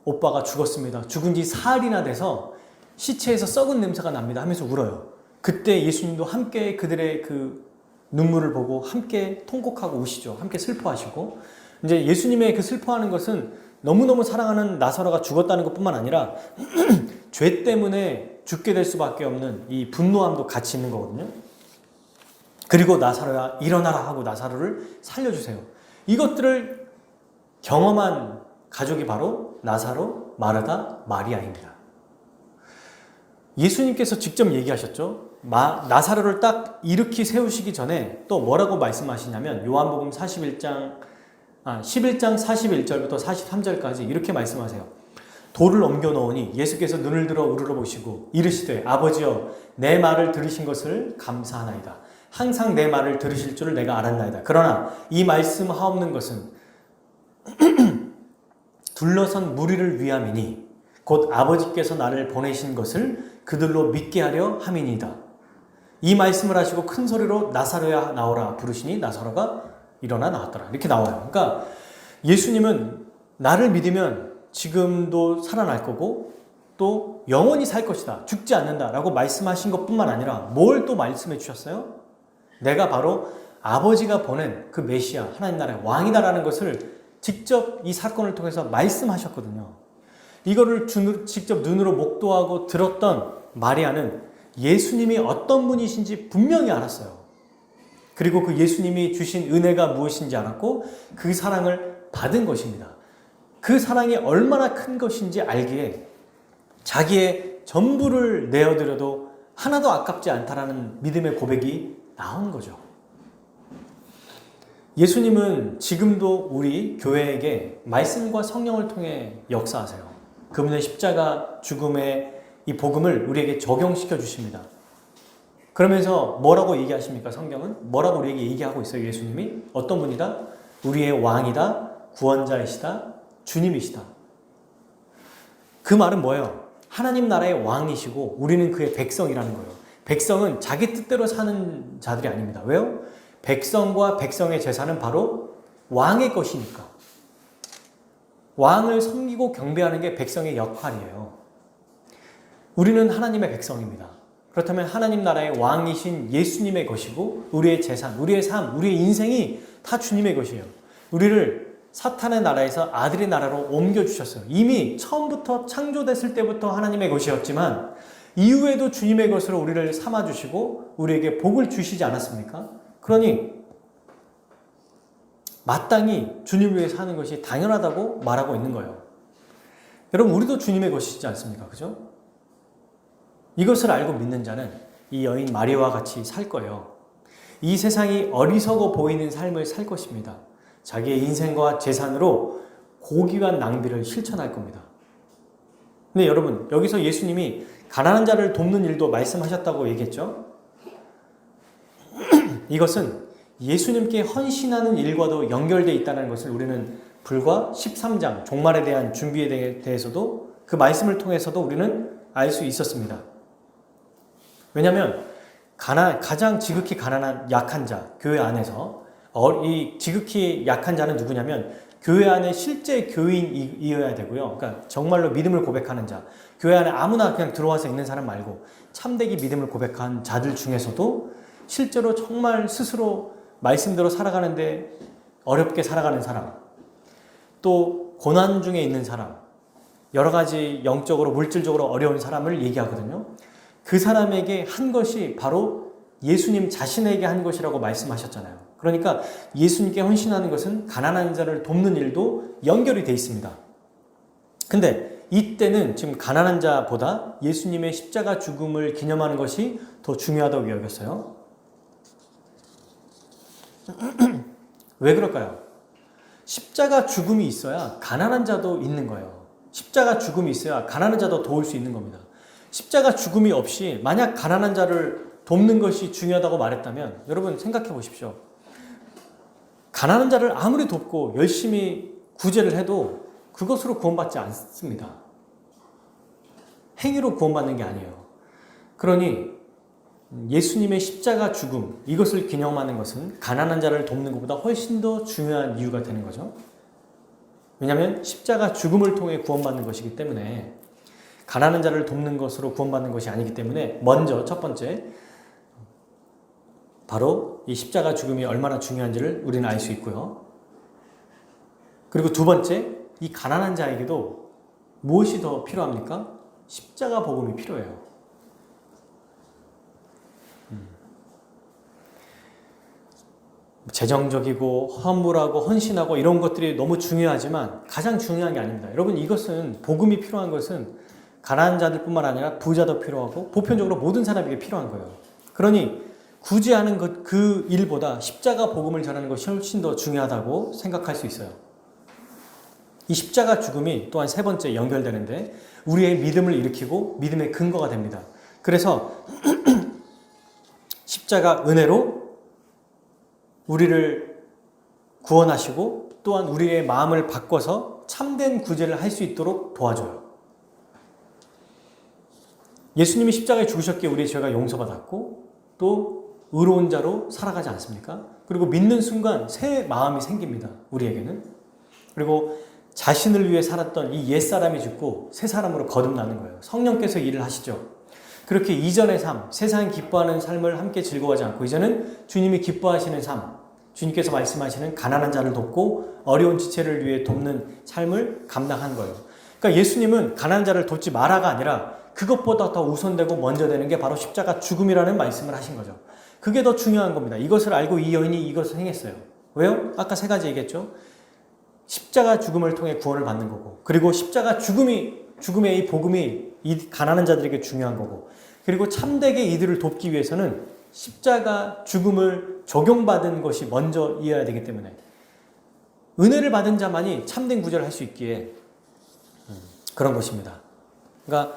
A: 오빠가 죽었습니다. 죽은 지 사흘이나 돼서 시체에서 썩은 냄새가 납니다 하면서 울어요. 그때 예수님도 함께 그들의 그 눈물을 보고 함께 통곡하고 우시죠. 함께 슬퍼하시고 이제 예수님의 그 슬퍼하는 것은 너무너무 사랑하는 나사로가 죽었다는 것뿐만 아니라 죄 때문에 죽게 될 수밖에 없는 이 분노함도 같이 있는 거거든요. 그리고 나사로야 일어나라 하고 나사로를 살려주세요. 이것들을 경험한 가족이 바로 나사로, 마르다, 마리아입니다. 예수님께서 직접 얘기하셨죠. 나사로를 딱 일으키 세우시기 전에 또 뭐라고 말씀하시냐면 요한복음 11장 41절부터 43절까지 이렇게 말씀하세요. 돌을 옮겨 놓으니 예수께서 눈을 들어 우러러 보시고 이르시되 아버지여 내 말을 들으신 것을 감사하나이다. 항상 내 말을 들으실 줄을 내가 알았나이다. 그러나 이 말씀 하옵는 것은 둘러선 무리를 위함이니 곧 아버지께서 나를 보내신 것을 그들로 믿게 하려 함이니이다. 이 말씀을 하시고 큰 소리로 나사로야 나오라 부르시니 나사로가 일어나 나왔더라. 이렇게 나와요. 그러니까 예수님은 나를 믿으면 지금도 살아날 거고 또 영원히 살 것이다. 죽지 않는다 라고 말씀하신 것뿐만 아니라 뭘 또 말씀해 주셨어요? 내가 바로 아버지가 보낸 그 메시아 하나님 나라의 왕이다라는 것을 직접 이 사건을 통해서 말씀하셨거든요. 이거를 직접 눈으로 목도하고 들었던 마리아는 예수님이 어떤 분이신지 분명히 알았어요. 그리고 그 예수님이 주신 은혜가 무엇인지 알았고 그 사랑을 받은 것입니다. 그 사랑이 얼마나 큰 것인지 알기에 자기의 전부를 내어드려도 하나도 아깝지 않다라는 믿음의 고백이 나온 거죠. 예수님은 지금도 우리 교회에게 말씀과 성령을 통해 역사하세요. 그분의 십자가 죽음의 이 복음을 우리에게 적용시켜 주십니다. 그러면서 뭐라고 얘기하십니까? 성경은 뭐라고 우리에게 얘기하고 있어요? 예수님이 어떤 분이다? 우리의 왕이다, 구원자이시다, 주님이시다. 그 말은 뭐예요? 하나님 나라의 왕이시고 우리는 그의 백성이라는 거예요. 백성은 자기 뜻대로 사는 자들이 아닙니다. 왜요? 백성과 백성의 재산은 바로 왕의 것이니까. 왕을 섬기고 경배하는 게 백성의 역할이에요. 우리는 하나님의 백성입니다. 그렇다면 하나님 나라의 왕이신 예수님의 것이고 우리의 재산, 우리의 삶, 우리의 인생이 다 주님의 것이에요. 우리를 사탄의 나라에서 아들의 나라로 옮겨주셨어요. 이미 처음부터 창조됐을 때부터 하나님의 것이었지만 이후에도 주님의 것으로 우리를 삼아주시고 우리에게 복을 주시지 않았습니까? 그러니 마땅히 주님을 위해 사는 것이 당연하다고 말하고 있는 거예요. 여러분 우리도 주님의 것이지 않습니까? 그죠? 이것을 알고 믿는 자는 이 여인 마리아와 같이 살 거예요. 이 세상이 어리석어 보이는 삶을 살 것입니다. 자기의 인생과 재산으로 고귀한 낭비를 실천할 겁니다. 근데 여러분 여기서 예수님이 가난한 자를 돕는 일도 말씀하셨다고 얘기했죠. 이것은 예수님께 헌신하는 일과도 연결되어 있다는 것을 우리는 불과 13장 종말에 대한 준비에 대해서도 그 말씀을 통해서도 우리는 알 수 있었습니다. 왜냐하면 가장 지극히 가난한 약한 자, 교회 안에서 이 지극히 약한 자는 누구냐면 교회 안에 실제 교인이어야 되고요. 그러니까 정말로 믿음을 고백하는 자, 교회 안에 아무나 그냥 들어와서 있는 사람 말고 참되게 믿음을 고백한 자들 중에서도 실제로 정말 스스로 말씀대로 살아가는데 어렵게 살아가는 사람, 또 고난 중에 있는 사람, 여러 가지 영적으로 물질적으로 어려운 사람을 얘기하거든요. 그 사람에게 한 것이 바로 예수님 자신에게 한 것이라고 말씀하셨잖아요. 그러니까 예수님께 헌신하는 것은 가난한 자를 돕는 일도 연결이 돼 있습니다. 근데 이때는 지금 가난한 자보다 예수님의 십자가 죽음을 기념하는 것이 더 중요하다고 여겼어요. 왜 그럴까요? 십자가 죽음이 있어야 가난한 자도 있는 거예요. 십자가 죽음이 있어야 가난한 자도 도울 수 있는 겁니다. 십자가 죽음이 없이 만약 가난한 자를 돕는 것이 중요하다고 말했다면 여러분 생각해 보십시오. 가난한 자를 아무리 돕고 열심히 구제를 해도 그것으로 구원받지 않습니다. 행위로 구원받는 게 아니에요. 그러니 예수님의 십자가 죽음, 이것을 기념하는 것은 가난한 자를 돕는 것보다 훨씬 더 중요한 이유가 되는 거죠. 왜냐하면 십자가 죽음을 통해 구원받는 것이기 때문에 가난한 자를 돕는 것으로 구원받는 것이 아니기 때문에 먼저 첫 번째 바로 이 십자가 죽음이 얼마나 중요한지를 우리는 알 수 있고요. 그리고 두 번째, 이 가난한 자에게도 무엇이 더 필요합니까? 십자가 복음이 필요해요. 재정적이고 허물하고 헌신하고 이런 것들이 너무 중요하지만 가장 중요한 게 아닙니다. 여러분, 이것은 복음이 필요한 것은 가난한 자들뿐만 아니라 부자도 필요하고 보편적으로 모든 사람에게 필요한 거예요. 그러니 굳이 하는 그 일보다 십자가 복음을 전하는 것이 훨씬 더 중요하다고 생각할 수 있어요. 이 십자가 죽음이 또한 세 번째 연결되는데 우리의 믿음을 일으키고 믿음의 근거가 됩니다. 그래서 십자가 은혜로 우리를 구원하시고 또한 우리의 마음을 바꿔서 참된 구제를 할 수 있도록 도와줘요. 예수님이 십자가에 죽으셨기에 우리의 죄가 용서받았고 또 의로운 자로 살아가지 않습니까? 그리고 믿는 순간 새 마음이 생깁니다. 우리에게는. 그리고 자신을 위해 살았던 이 옛사람이 죽고 새 사람으로 거듭나는 거예요. 성령께서 일을 하시죠. 그렇게 이전의 삶, 세상 기뻐하는 삶을 함께 즐거워하지 않고 이제는 주님이 기뻐하시는 삶, 주님께서 말씀하시는 가난한 자를 돕고 어려운 지체를 위해 돕는 삶을 감당한 거예요. 그러니까 예수님은 가난한 자를 돕지 마라가 아니라 그것보다 더 우선되고 먼저 되는 게 바로 십자가 죽음이라는 말씀을 하신 거죠. 그게 더 중요한 겁니다. 이것을 알고 이 여인이 이것을 행했어요. 왜요? 아까 세 가지 얘기했죠. 십자가 죽음을 통해 구원을 받는 거고, 그리고 십자가 죽음의 이 복음이 이 가난한 자들에게 중요한 거고, 그리고 참되게 이들을 돕기 위해서는 십자가 죽음을 적용받은 것이 먼저 이어야 되기 때문에 은혜를 받은 자만이 참된 구제를 할 수 있기에 그런 것입니다. 그러니까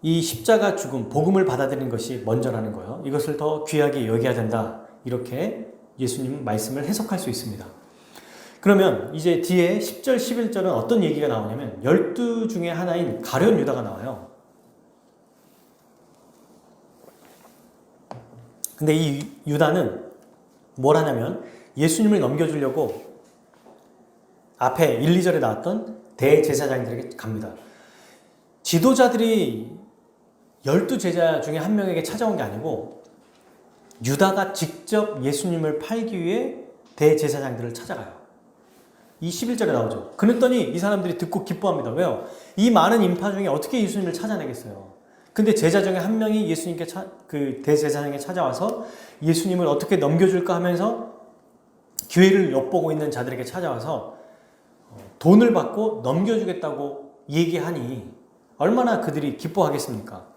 A: 이 십자가 죽음, 복음을 받아들이는 것이 먼저라는 거예요. 이것을 더 귀하게 여겨야 된다. 이렇게 예수님 말씀을 해석할 수 있습니다. 그러면 이제 뒤에 10절, 11절은 어떤 얘기가 나오냐면 12 중에 하나인 가룟 유다가 나와요. 근데 이 유다는 뭘 하냐면 예수님을 넘겨주려고 앞에 1, 2절에 나왔던 대제사장들에게 갑니다. 지도자들이 12제자 중에 한 명에게 찾아온 게 아니고 유다가 직접 예수님을 팔기 위해 대제사장들을 찾아가요. 이 11절에 나오죠. 그랬더니 이 사람들이 듣고 기뻐합니다. 왜요? 이 많은 인파 중에 어떻게 예수님을 찾아내겠어요? 근데 제자 중에 한 명이 예수님께 그 대제사장에 찾아와서 예수님을 어떻게 넘겨줄까 하면서 기회를 엿보고 있는 자들에게 찾아와서 돈을 받고 넘겨주겠다고 얘기하니 얼마나 그들이 기뻐하겠습니까?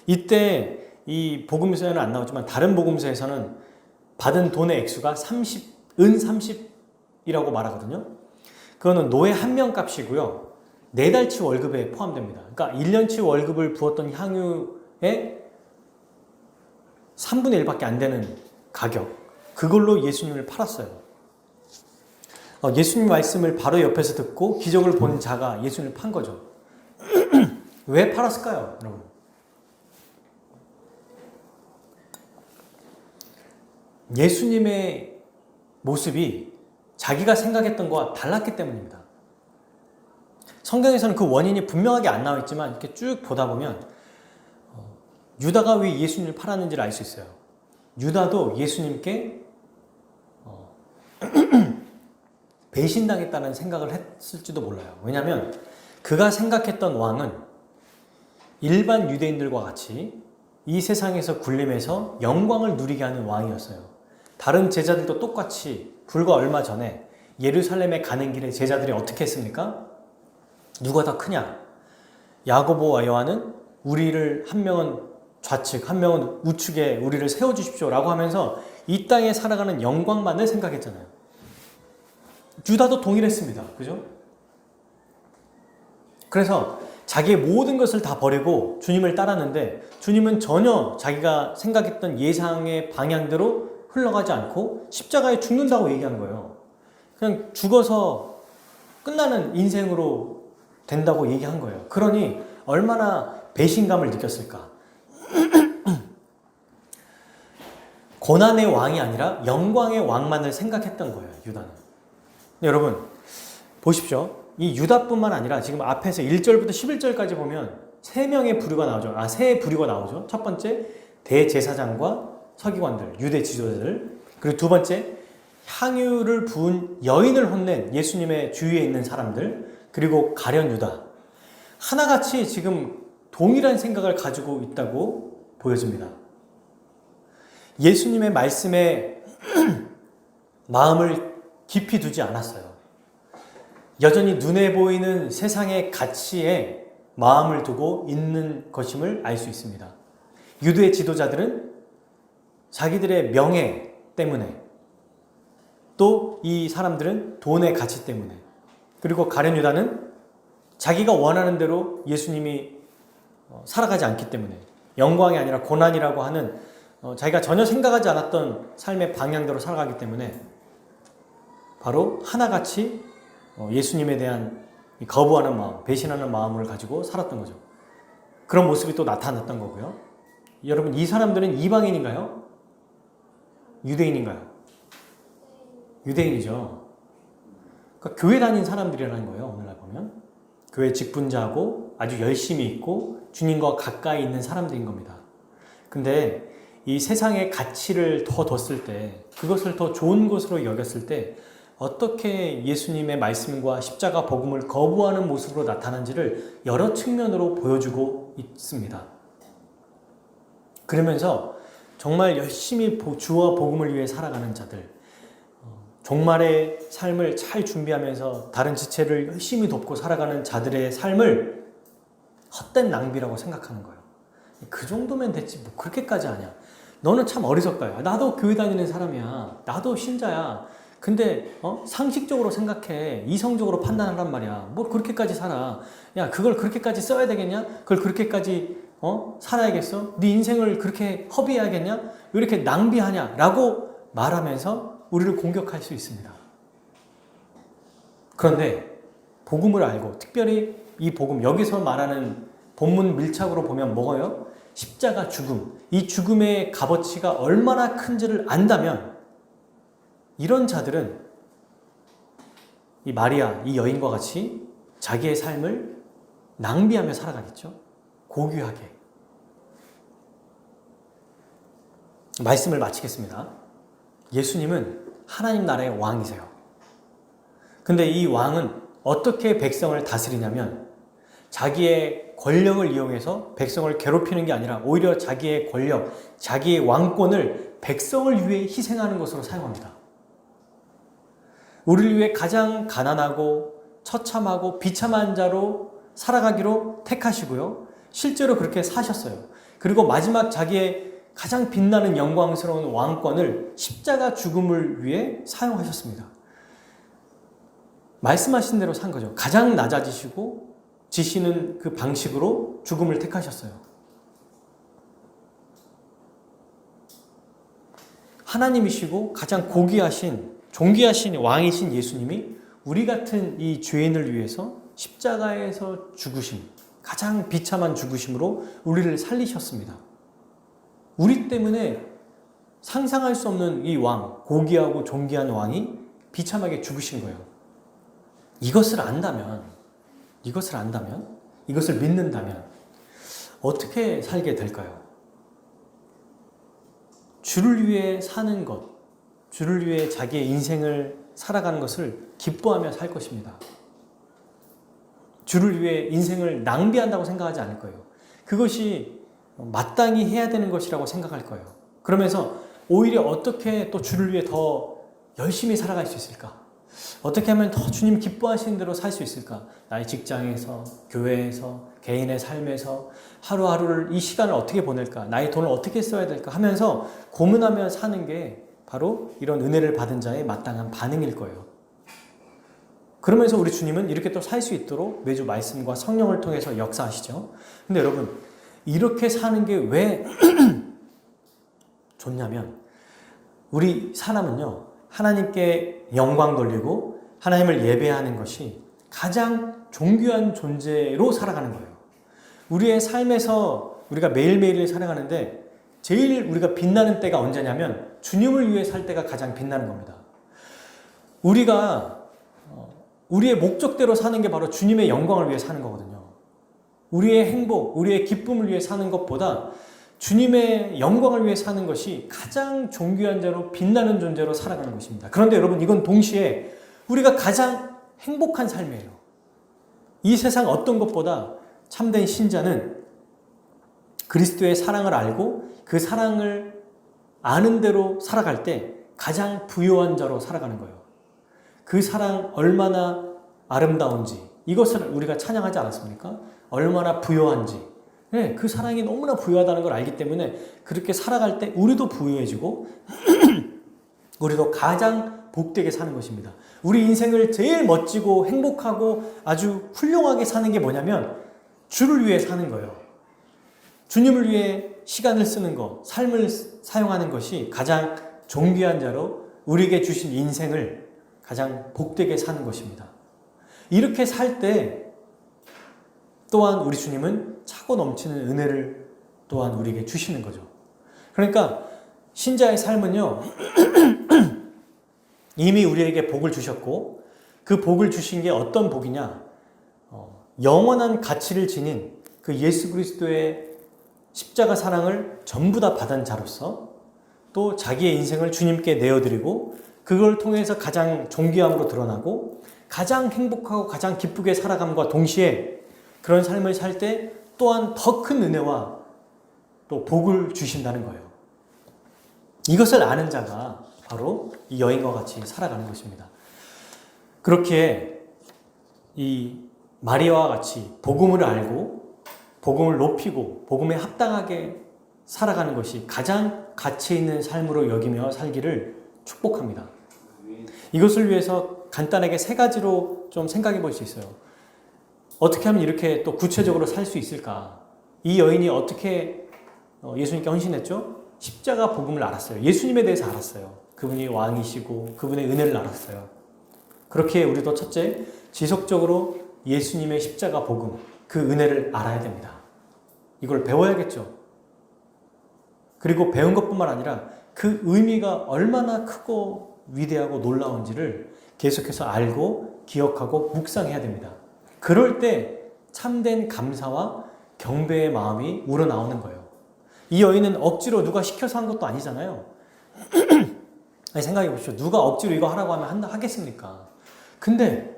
A: 이때 이 복음서에는 안 나오지만 다른 복음서에서는 받은 돈의 액수가 은 30이라고 말하거든요. 그거는 노예 한 명 값이고요. 4달치 월급에 포함됩니다. 그러니까 1년치 월급을 부었던 향유의 3분의 1밖에 안 되는 가격. 그걸로 예수님을 팔았어요. 예수님 말씀을 바로 옆에서 듣고 기적을 본 자가 예수님을 판 거죠. 왜 팔았을까요, 여러분? 예수님의 모습이 자기가 생각했던 것과 달랐기 때문입니다. 성경에서는 그 원인이 분명하게 안 나와 있지만 이렇게 쭉 보다 보면 유다가 왜 예수님을 팔았는지를 알 수 있어요. 유다도 예수님께 배신당했다는 생각을 했을지도 몰라요. 왜냐하면 그가 생각했던 왕은 일반 유대인들과 같이 이 세상에서 군림해서 영광을 누리게 하는 왕이었어요. 다른 제자들도 똑같이 불과 얼마 전에 예루살렘에 가는 길에 제자들이 어떻게 했습니까? 누가 더 크냐? 야고보와 요한은 우리를 한 명은 좌측, 한 명은 우측에 우리를 세워주십시오 라고 하면서 이 땅에 살아가는 영광만을 생각했잖아요. 유다도 동일했습니다. 그죠? 그래서 자기의 모든 것을 다 버리고 주님을 따랐는데 주님은 전혀 자기가 생각했던 예상의 방향대로 흘러가지 않고 십자가에 죽는다고 얘기한 거예요. 그냥 죽어서 끝나는 인생으로 된다고 얘기한 거예요. 그러니 얼마나 배신감을 느꼈을까? 고난의 왕이 아니라 영광의 왕만을 생각했던 거예요. 유다는. 여러분 보십시오. 이 유다뿐만 아니라 지금 앞에서 1절부터 11절까지 보면 세 부류가 나오죠. 첫 번째 대제사장과 서기관들, 유대 지도자들. 그리고 두 번째 향유를 부은 여인을 혼낸 예수님의 주위에 있는 사람들. 그리고 가룟 유다. 하나같이 지금 동일한 생각을 가지고 있다고 보여집니다. 예수님의 말씀에 마음을 깊이 두지 않았어요. 여전히 눈에 보이는 세상의 가치에 마음을 두고 있는 것임을 알 수 있습니다. 유대 지도자들은 자기들의 명예 때문에, 또 이 사람들은 돈의 가치 때문에, 그리고 가룟 유다는 자기가 원하는 대로 예수님이 살아가지 않기 때문에, 영광이 아니라 고난이라고 하는 자기가 전혀 생각하지 않았던 삶의 방향대로 살아가기 때문에 바로 하나같이 예수님에 대한 거부하는 마음, 배신하는 마음을 가지고 살았던 거죠. 그런 모습이 또 나타났던 거고요. 여러분, 이 사람들은 이방인인가요? 유대인인가요? 유대인이죠. 그러니까 교회 다닌 사람들이라는 거예요. 오늘날 보면 교회 직분자고 아주 열심히 있고 주님과 가까이 있는 사람들인 겁니다. 근데 이 세상의 가치를 더 뒀을 때, 그것을 더 좋은 것으로 여겼을 때 어떻게 예수님의 말씀과 십자가 복음을 거부하는 모습으로 나타난지를 여러 측면으로 보여주고 있습니다. 그러면서 정말 열심히 주와 복음을 위해 살아가는 자들, 종말의 삶을 잘 준비하면서 다른 지체를 열심히 돕고 살아가는 자들의 삶을 헛된 낭비라고 생각하는 거예요. 그 정도면 됐지 뭐 그렇게까지 하냐. 너는 참 어리석다. 나도 교회 다니는 사람이야. 나도 신자야. 근데 상식적으로 생각해. 이성적으로 판단하란 말이야. 뭐 그렇게까지 살아. 야, 그걸 그렇게까지 써야 되겠냐? 그걸 그렇게까지 살아야겠어? 네 인생을 그렇게 허비해야겠냐? 왜 이렇게 낭비하냐? 라고 말하면서 우리를 공격할 수 있습니다. 그런데 복음을 알고, 특별히 이 복음, 여기서 말하는 본문 밀착으로 보면 뭐예요? 십자가 죽음, 이 죽음의 값어치가 얼마나 큰지를 안다면 이런 자들은 이 마리아, 이 여인과 같이 자기의 삶을 낭비하며 살아가겠죠. 고귀하게. 말씀을 마치겠습니다. 예수님은 하나님 나라의 왕이세요. 근데 이 왕은 어떻게 백성을 다스리냐면 자기의 권력을 이용해서 백성을 괴롭히는 게 아니라 오히려 자기의 권력, 자기의 왕권을 백성을 위해 희생하는 것으로 사용합니다. 우리를 위해 가장 가난하고 처참하고 비참한 자로 살아가기로 택하시고요. 실제로 그렇게 사셨어요. 그리고 마지막 자기의 가장 빛나는 영광스러운 왕권을 십자가 죽음을 위해 사용하셨습니다. 말씀하신 대로 산 거죠. 가장 낮아지시고 지시는 그 방식으로 죽음을 택하셨어요. 하나님이시고 가장 고귀하신, 존귀하신 왕이신 예수님이 우리 같은 이 죄인을 위해서 십자가에서 죽으심, 가장 비참한 죽으심으로 우리를 살리셨습니다. 우리 때문에 상상할 수 없는 이 왕, 고귀하고 존귀한 왕이 비참하게 죽으신 거예요. 이것을 안다면, 이것을 믿는다면 어떻게 살게 될까요? 주를 위해 사는 것, 주를 위해 자기의 인생을 살아가는 것을 기뻐하며 살 것입니다. 주를 위해 인생을 낭비한다고 생각하지 않을 거예요. 그것이 마땅히 해야 되는 것이라고 생각할 거예요. 그러면서 오히려 어떻게 또 주를 위해 더 열심히 살아갈 수 있을까? 어떻게 하면 더 주님 기뻐하시는 대로 살 수 있을까? 나의 직장에서, 교회에서, 개인의 삶에서 하루하루를 이 시간을 어떻게 보낼까? 나의 돈을 어떻게 써야 될까? 하면서 고민하며 사는 게 바로 이런 은혜를 받은 자의 마땅한 반응일 거예요. 그러면서 우리 주님은 이렇게 또 살 수 있도록 매주 말씀과 성령을 통해서 역사하시죠. 근데 여러분, 이렇게 사는 게 왜 좋냐면, 우리 사람은요, 하나님께 영광 돌리고 하나님을 예배하는 것이 가장 존귀한 존재로 살아가는 거예요. 우리의 삶에서 우리가 매일매일을 살아가는데 제일 우리가 빛나는 때가 언제냐면 주님을 위해 살 때가 가장 빛나는 겁니다. 우리가 우리의 목적대로 사는 게 바로 주님의 영광을 위해 사는 거거든요. 우리의 행복, 우리의 기쁨을 위해 사는 것보다 주님의 영광을 위해 사는 것이 가장 존귀한 자로 빛나는 존재로 살아가는 것입니다. 그런데 여러분, 이건 동시에 우리가 가장 행복한 삶이에요. 이 세상 어떤 것보다 참된 신자는 그리스도의 사랑을 알고 그 사랑을 아는 대로 살아갈 때 가장 부요한 자로 살아가는 거예요. 그 사랑 얼마나 아름다운지 이것을 우리가 찬양하지 않았습니까? 얼마나 부요한지. 네, 그 사랑이 너무나 부요하다는 걸 알기 때문에 그렇게 살아갈 때 우리도 부요해지고 우리도 가장 복되게 사는 것입니다. 우리 인생을 제일 멋지고 행복하고 아주 훌륭하게 사는 게 뭐냐면 주를 위해 사는 거예요. 주님을 위해 시간을 쓰는 것, 삶을 사용하는 것이 가장 존귀한 자로 우리에게 주신 인생을 가장 복되게 사는 것입니다. 이렇게 살 때 또한 우리 주님은 차고 넘치는 은혜를 또한 우리에게 주시는 거죠. 그러니까 신자의 삶은요, 이미 우리에게 복을 주셨고 그 복을 주신 게 어떤 복이냐? 영원한 가치를 지닌 그 예수 그리스도의 십자가 사랑을 전부 다 받은 자로서 또 자기의 인생을 주님께 내어드리고 그걸 통해서 가장 존귀함으로 드러나고 가장 행복하고 가장 기쁘게 살아감과 동시에 그런 삶을 살 때 또한 더 큰 은혜와 또 복을 주신다는 거예요. 이것을 아는 자가 바로 이 여인과 같이 살아가는 것입니다. 그렇게 이 마리아와 같이 복음을 알고 복음을 높이고 복음에 합당하게 살아가는 것이 가장 가치 있는 삶으로 여기며 살기를 축복합니다. 이것을 위해서 간단하게 세 가지로 좀 생각해 볼 수 있어요. 어떻게 하면 이렇게 또 구체적으로 살 수 있을까? 이 여인이 어떻게 예수님께 헌신했죠? 십자가 복음을 알았어요. 예수님에 대해서 알았어요. 그분이 왕이시고 그분의 은혜를 알았어요. 그렇게 우리도 첫째, 지속적으로 예수님의 십자가 복음, 그 은혜를 알아야 됩니다. 이걸 배워야겠죠. 그리고 배운 것뿐만 아니라 그 의미가 얼마나 크고 위대하고 놀라운지를 계속해서 알고 기억하고 묵상해야 됩니다. 그럴 때 참된 감사와 경배의 마음이 우러나오는 거예요. 이 여인은 억지로 누가 시켜서 한 것도 아니잖아요. 아니, 생각해 보십시오. 누가 억지로 이거 하라고 하면 하겠습니까? 근데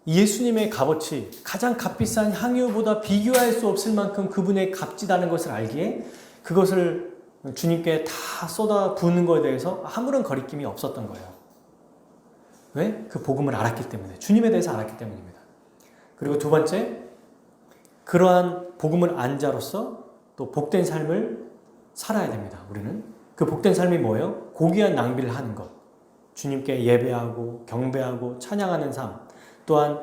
A: 예수님의 값어치, 가장 값비싼 향유보다 비교할 수 없을 만큼 그분의 값지다는 것을 알기에 그것을 주님께 다 쏟아 부는 것에 대해서 아무런 거리낌이 없었던 거예요. 왜? 그 복음을 알았기 때문에, 주님에 대해서 알았기 때문입니다. 그리고 두 번째, 그러한 복음을 안 자로서 또 복된 삶을 살아야 됩니다. 우리는 그 복된 삶이 뭐예요? 고귀한 낭비를 하는 것, 주님께 예배하고 경배하고 찬양하는 삶, 또한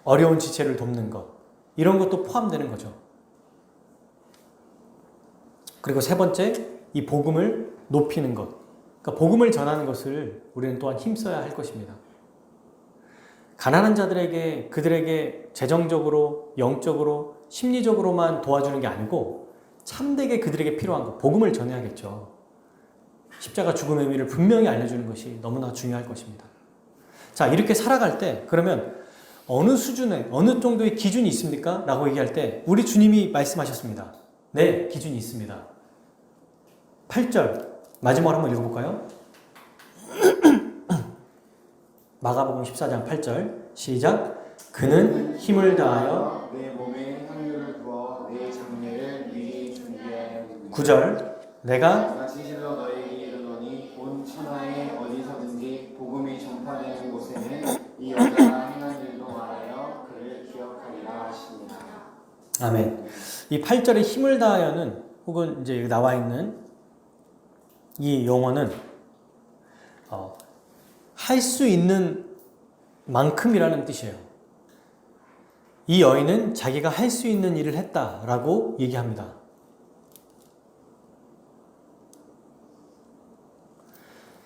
A: 어려운 지체를 돕는 것, 이런 것도 포함되는 거죠. 그리고 세 번째, 이 복음을 높이는 것, 그러니까 복음을 전하는 것을 우리는 또한 힘써야 할 것입니다. 가난한 자들에게, 그들에게 재정적으로, 영적으로, 심리적으로만 도와주는 게 아니고 참되게 그들에게 필요한 것, 복음을 전해야겠죠. 십자가 죽음의 의미를 분명히 알려주는 것이 너무나 중요할 것입니다. 자, 이렇게 살아갈 때 그러면 어느 수준에 어느 정도의 기준이 있습니까? 라고 얘기할 때 우리 주님이 말씀하셨습니다. 네, 기준이 있습니다. 8절 마지막으로 한번 읽어볼까요? 마가복음 14장 8절 시작. 그는 힘을 다하여
B: 내 몸에 향유를 부어 내 장례를 미리 준비하여
A: 9절 내가
B: 진실로 너에게 이르노니 온 천하에 어디서든지 복음이 전파되는 곳에는 이 여자가 행한 일도 말하여 그를 기억하리라 하십니다.
A: 아멘. 이 8절에 힘을 다하여는 혹은 이제 나와 있는 이 용어는 할 수 있는 만큼이라는 뜻이에요. 이 여인은 자기가 할 수 있는 일을 했다라고 얘기합니다.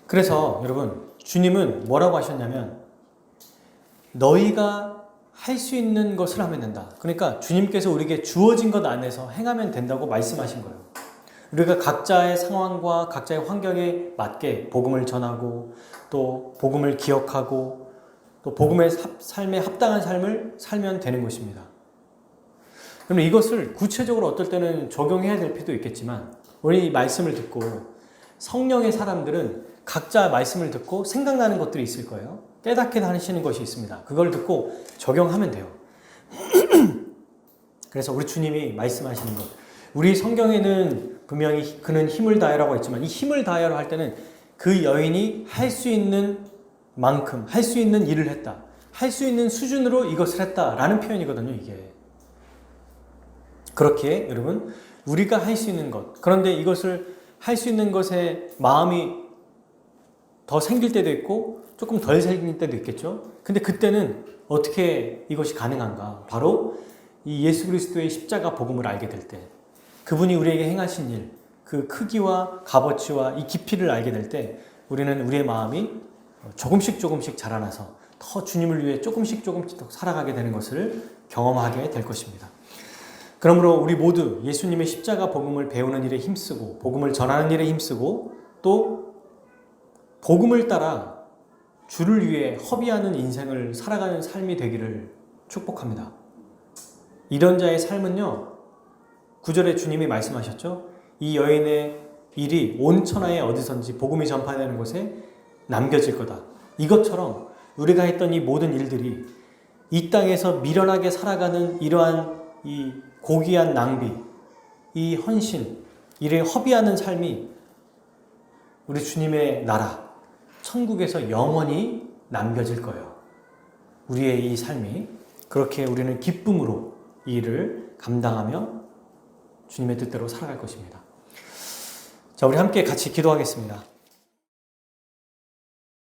A: 그래서 여러분, 주님은 뭐라고 하셨냐면 너희가 할 수 있는 것을 하면 된다. 그러니까 주님께서 우리에게 주어진 것 안에서 행하면 된다고 말씀하신 거예요. 우리가 각자의 상황과 각자의 환경에 맞게 복음을 전하고 또 복음을 기억하고 또 복음의 삶에 합당한 삶을 살면 되는 것입니다. 그럼 이것을 구체적으로 어떨 때는 적용해야 될 필요도 있겠지만 우리 이 말씀을 듣고 성령의 사람들은 각자 말씀을 듣고 생각나는 것들이 있을 거예요. 깨닫게 하시는 것이 있습니다. 그걸 듣고 적용하면 돼요. 그래서 우리 주님이 말씀하시는 것, 우리 성경에는 분명히 그는 힘을 다하라고 했지만 이 힘을 다하라 할 때는 그 여인이 할 수 있는 만큼 할 수 있는 일을 했다. 할 수 있는 수준으로 이것을 했다라는 표현이거든요. 이게. 그렇게 여러분 우리가 할 수 있는 것, 그런데 이것을 할 수 있는 것에 마음이 더 생길 때도 있고 조금 덜 생길 때도 있겠죠. 근데 그때는 어떻게 이것이 가능한가? 바로 이 예수 그리스도의 십자가 복음을 알게 될 때, 그분이 우리에게 행하신 일, 그 크기와 값어치와 이 깊이를 알게 될 때 우리는 우리의 마음이 조금씩 자라나서 더 주님을 위해 조금씩 더 살아가게 되는 것을 경험하게 될 것입니다. 그러므로 우리 모두 예수님의 십자가 복음을 배우는 일에 힘쓰고 복음을 전하는 일에 힘쓰고 또 복음을 따라 주를 위해 허비하는 인생을 살아가는 삶이 되기를 축복합니다. 이런 자의 삶은요, 9절에 주님이 말씀하셨죠. 이 여인의 일이 온 천하에 어디선지 복음이 전파되는 곳에 남겨질 거다. 이것처럼 우리가 했던 이 모든 일들이 이 땅에서 미련하게 살아가는 이러한 이 고귀한 낭비, 이 헌신, 이를 허비하는 삶이 우리 주님의 나라, 천국에서 영원히 남겨질 거예요. 우리의 이 삶이. 그렇게 우리는 기쁨으로 이 일을 감당하며 주님의 뜻대로 살아갈 것입니다. 자, 우리 함께 같이 기도하겠습니다.